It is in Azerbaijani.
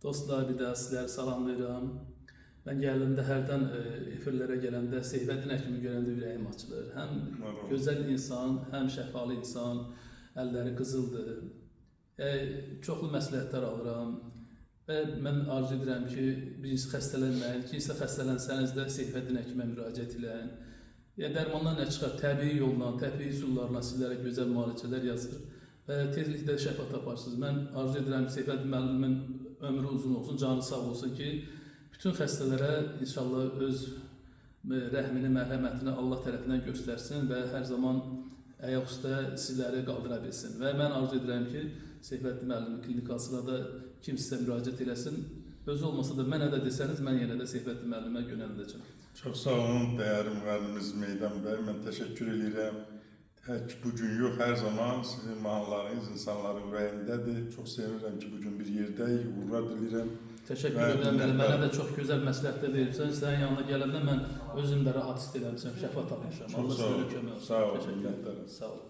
Dostlar, bir daha sizləri salamlayıram. Mən gəldiyimdə hərdən efirlərə gələndə Seyfəddin həkimi görəndə ürəyim açılır. Həm gözəl insan, həm şəfalı insan, əlləri qızıldır. Çoxlu məsləhətlər alıram və mən arzu edirəm ki, birincisi xəstələnməyin, ikincisi xəstələnsəniz də Seyfəddin həkimə müraciət edin. Dərmanlar nə çıxar? Təbii yolla, təbii üsullarla sizlərə gözəl müalicələr yazır və tezliklə şəfa taparsınız. Mən arzu edirəm Seyfəddin müəllimin ömrü uzun olsun, canı sağ olsun ki, bütün xəstələrə inşallah öz rəhmini, mərhəmətini Allah tərəfindən göstərsin və hər zaman ayaq üstə sizləri qaldıra bilsin. Və mən arzu edirəm ki, Seyfəddin müəllimin klinikasına da kim sizə müraciət eləsin. Özü olmasa da mənə də desəniz, mən yenə də Seyfəddin müəllimə yönəldəcəm. Çox sağ olun, dəyərli müəllimiz Meydan bəy. Mən təşəkkür edirəm. Bugün yox, hər zaman sizin mahnılarınız insanların ürəyindədir. Çox sevinirəm ki, bugün bir yerdəyik, uğurlar dilirəm. Təşəkkür edirəm. Mənə də çox gözəl məsləhətlər verirsən. Sənin yanına gələndə mən özüm də rahat hiss edirəm, şəfa tapmışam. Çox sağ olun. Sağ olun. Sağ olun.